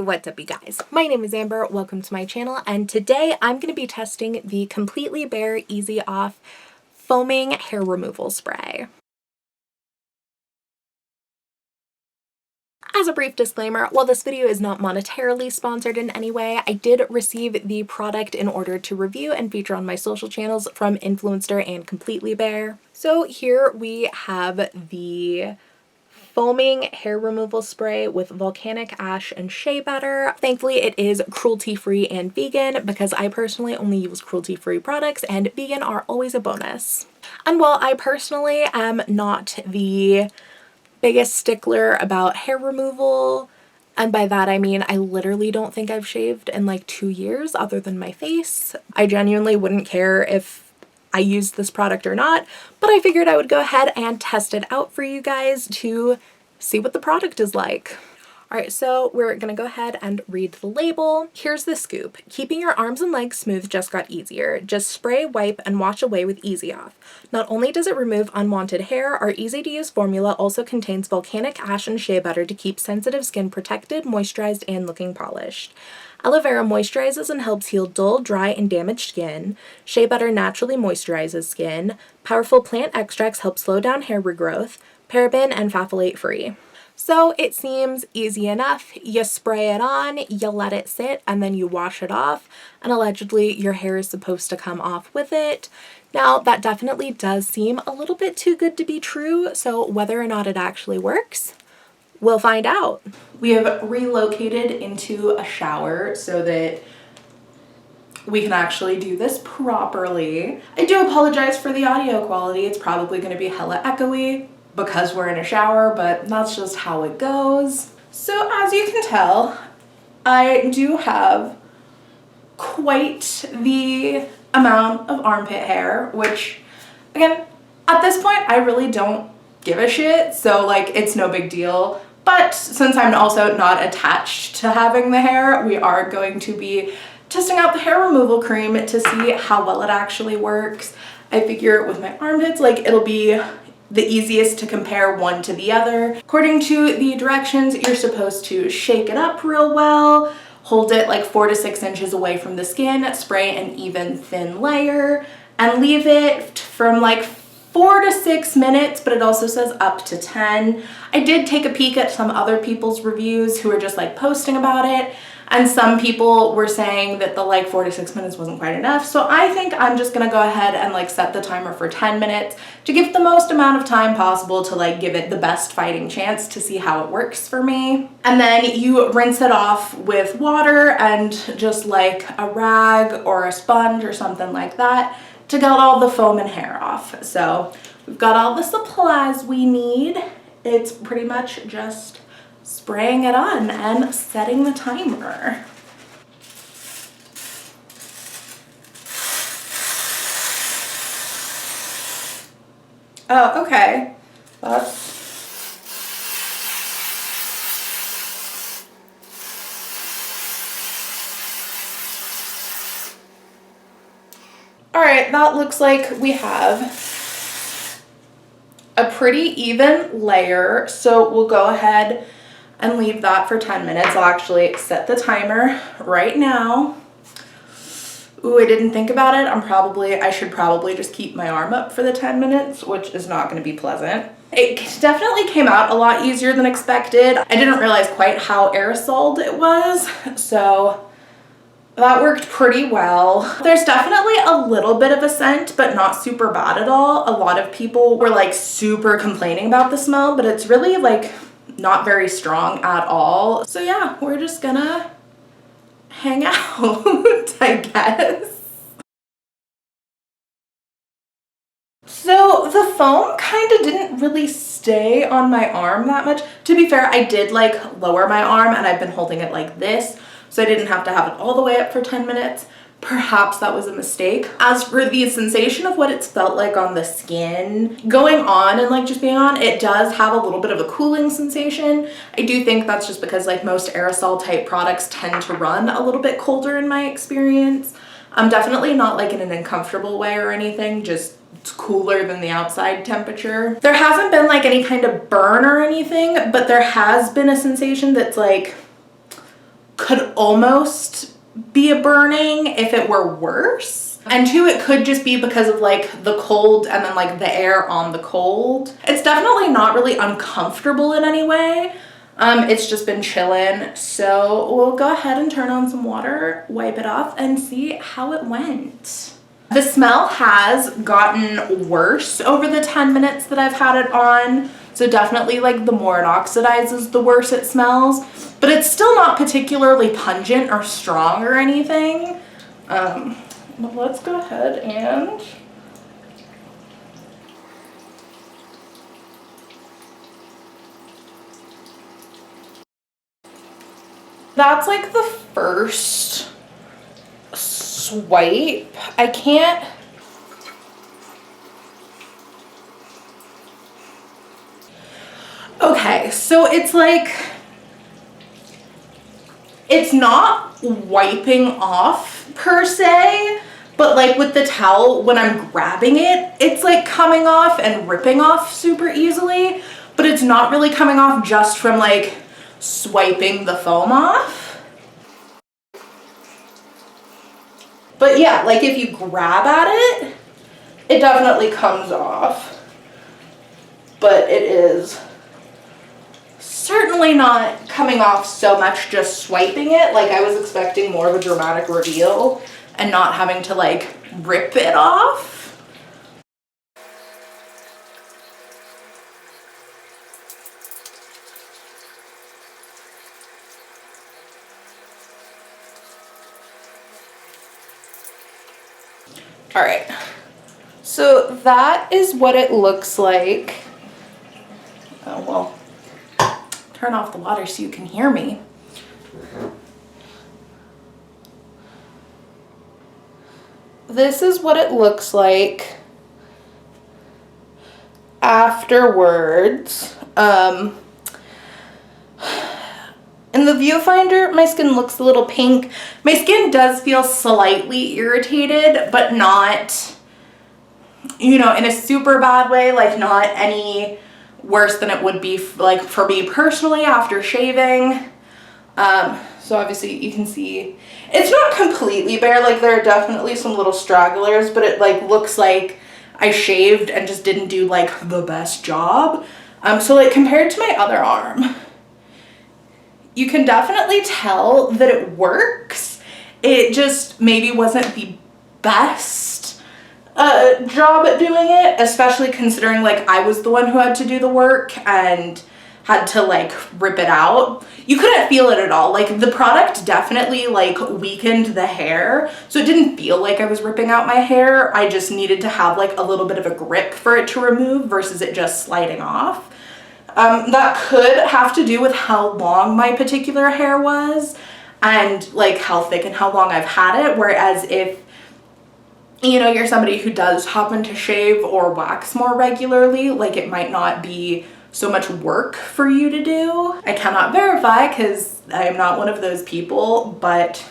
Hey, what's up you guys? My name is Amber, welcome to my channel, and today I'm going to be testing the Completely Bare easyOFF Foaming Hair Removal Spray. As a brief disclaimer, while this video is not monetarily sponsored in any way, I did receive the product in order to review and feature on my social channels from Influenster and Completely Bare. So here we have the foaming hair removal spray with volcanic ash and shea butter. Thankfully it is cruelty-free and vegan because I personally only use cruelty-free products and vegan are always a bonus. And while I personally am not the biggest stickler about hair removal, and by that I mean I literally don't think I've shaved in like 2 years other than my face, I genuinely wouldn't care if I used this product or not, but I figured I would go ahead and test it out for you guys to see what the product is like. Alright, so we're gonna go ahead and read the label. Here's the scoop. Keeping your arms and legs smooth just got easier. Just spray, wipe, and wash away with easyOFF. Not only does it remove unwanted hair, our easy-to-use formula also contains volcanic ash and shea butter to keep sensitive skin protected, moisturized, and looking polished. Aloe vera moisturizes and helps heal dull, dry, and damaged skin. Shea butter naturally moisturizes skin. Powerful plant extracts help slow down hair regrowth. Paraben and phthalate free. So it seems easy enough. You spray it on, you let it sit, and then you wash it off, and allegedly your hair is supposed to come off with it. Now that definitely does seem a little bit too good to be true, so whether or not it actually works, we'll find out. We have relocated into a shower so that we can actually do this properly. I do apologize for the audio quality. It's probably going to be hella echoey because we're in a shower, but that's just how it goes. So as you can tell, I do have quite the amount of armpit hair, which again, at this point, I really don't give a shit. So like, it's no big deal. But since I'm also not attached to having the hair, we are going to be testing out the hair removal cream to see how well it actually works. I figure with my armpits, like it'll be the easiest to compare one to the other. According to the directions, you're supposed to shake it up real well, hold it like 4 to 6 inches away from the skin, spray an even thin layer, and leave it from like 4 to 6 minutes, but it also says up to 10. I did take a peek at some other people's reviews who were just like posting about it, and some people were saying that the like 4 to 6 minutes wasn't quite enough. So I think I'm just gonna go ahead and like set the timer for 10 minutes to give the most amount of time possible to like give it the best fighting chance to see how it works for me. And then you rinse it off with water and just like a rag or a sponge or something like that to get all the foam and hair off. So we've got all the supplies we need. It's pretty much just spraying it on and setting the timer. Oh, okay. That's all right, that looks like we have a pretty even layer, so we'll go ahead and leave that for 10 minutes. I'll actually set the timer right now. Ooh, I didn't think about it. I should probably just keep my arm up for the 10 minutes, which is not going to be pleasant. It definitely came out a lot easier than expected. I didn't realize quite how aerosoled it was, so that worked pretty well. There's definitely a little bit of a scent, but not super bad at all. A lot of people were like super complaining about the smell, but it's really like not very strong at all. So yeah, we're just gonna hang out, I guess. So the foam kind of didn't really stay on my arm that much. To be fair, I did like lower my arm and I've been holding it like this, so I didn't have to have it all the way up for 10 minutes. Perhaps that was a mistake. As for the sensation of what it's felt like on the skin, going on and like just being on, it does have a little bit of a cooling sensation. I do think that's just because like most aerosol type products tend to run a little bit colder in my experience. Definitely not like in an uncomfortable way or anything, just it's cooler than the outside temperature. There hasn't been like any kind of burn or anything, but there has been a sensation that's like could almost be a burning if it were worse. And 2, it could just be because of like the cold and then like the air on the cold. It's definitely not really uncomfortable in any way. It's just been chilling. So we'll go ahead and turn on some water, wipe it off, and see how it went. The smell has gotten worse over the 10 minutes that I've had it on. So definitely like the more it oxidizes, the worse it smells. But it's still not particularly pungent or strong or anything. But let's go ahead and that's like the first swipe. I can't. Okay, so it's like, it's not wiping off per se, but like with the towel, when I'm grabbing it, it's like coming off and ripping off super easily, but it's not really coming off just from like swiping the foam off. But yeah, like if you grab at it, it definitely comes off, but it is certainly not coming off so much just swiping it. Like I was expecting more of a dramatic reveal and not having to like rip it off. All right, so that is what it looks like. Oh, well, turn off the water so you can hear me. This is what it looks like afterwards. In the viewfinder, my skin looks a little pink. My skin does feel slightly irritated, but not, you know, in a super bad way, like not any worse than it would be like for me personally after shaving. So obviously you can see it's not completely bare, like there are definitely some little stragglers, but it like looks like I shaved and just didn't do like the best job. So like compared to my other arm, you can definitely tell that it works. It just maybe wasn't the best job at doing it, especially considering like I was the one who had to do the work and had to like rip it out. You couldn't feel it at all. Like the product definitely like weakened the hair, so it didn't feel like I was ripping out my hair. I just needed to have like a little bit of a grip for it to remove versus it just sliding off. That could have to do with how long my particular hair was and like how thick and how long I've had it. Whereas if, you know, you're somebody who does happen to shave or wax more regularly, like it might not be so much work for you to do. I cannot verify because I am not one of those people, but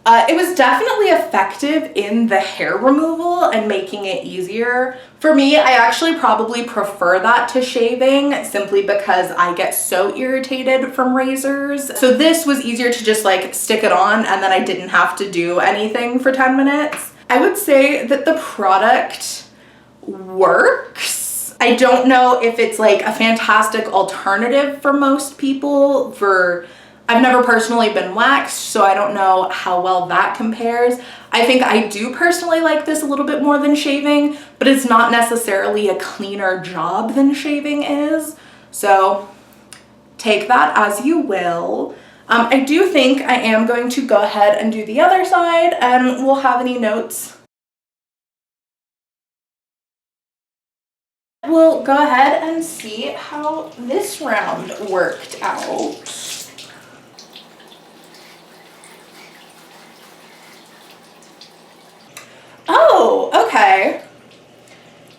it was definitely effective in the hair removal and making it easier. For me, I actually probably prefer that to shaving simply because I get so irritated from razors. So this was easier to just like stick it on and then I didn't have to do anything for 10 minutes. I would say that the product works. I don't know if it's like a fantastic alternative for most people. I've never personally been waxed, so I don't know how well that compares. I think I do personally like this a little bit more than shaving, but it's not necessarily a cleaner job than shaving is. So take that as you will. I do think I am going to go ahead and do the other side and we'll have any notes. We'll go ahead and see how this round worked out. Oh, okay.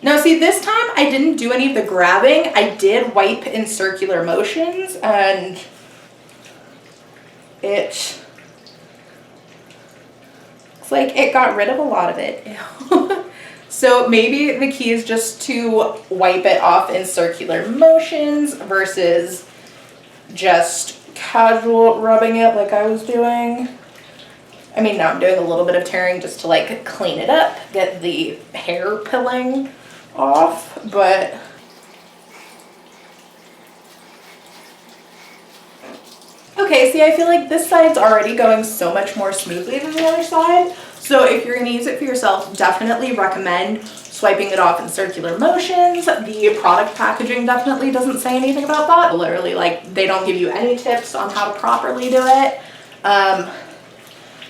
Now see, this time I didn't do any of the grabbing. I did wipe in circular motions and it looks like it got rid of a lot of it. So maybe the key is just to wipe it off in circular motions versus just casual rubbing it like I was doing. I mean, now I'm doing a little bit of tearing just to like clean it up, get the hair pilling off, but okay, see, I feel like this side's already going so much more smoothly than the other side. So if you're gonna use it for yourself, definitely recommend swiping it off in circular motions. The product packaging definitely doesn't say anything about that. Literally, like, they don't give you any tips on how to properly do it.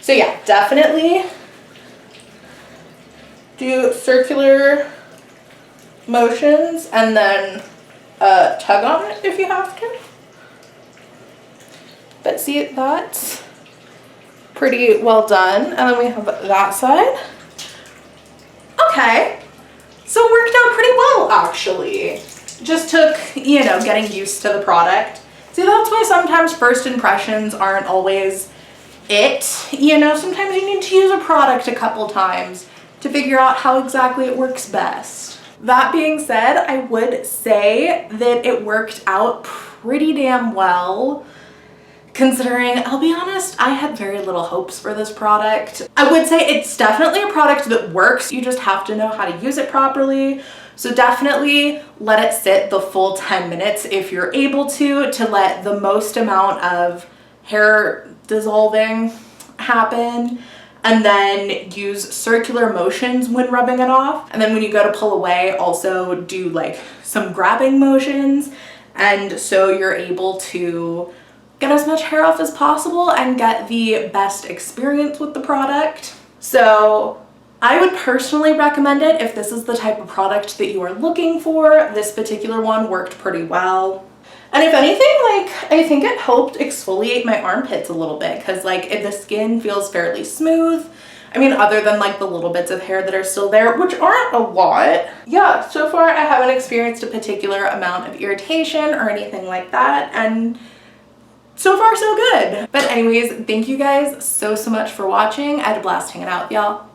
So yeah, definitely do circular motions and then tug on it if you have to. But see, that's pretty well done. And then we have that side. Okay, so it worked out pretty well, actually. Just took, you know, getting used to the product. See, that's why sometimes first impressions aren't always it. You know, sometimes you need to use a product a couple times to figure out how exactly it works best. That being said, I would say that it worked out pretty damn well, considering, I'll be honest, I had very little hopes for this product. I would say it's definitely a product that works. You just have to know how to use it properly. So definitely let it sit the full 10 minutes if you're able to let the most amount of hair dissolving happen, and then use circular motions when rubbing it off. And then when you go to pull away, also do like some grabbing motions, and so you're able to get as much hair off as possible and get the best experience with the product. So I would personally recommend it if this is the type of product that you are looking for. This particular one worked pretty well. And if anything, like, I think it helped exfoliate my armpits a little bit, because like the skin feels fairly smooth. I mean, other than like the little bits of hair that are still there, which aren't a lot. Yeah, so far I haven't experienced a particular amount of irritation or anything like that, and so far so good. But anyways, thank you guys so much for watching. I had a blast hanging out with y'all.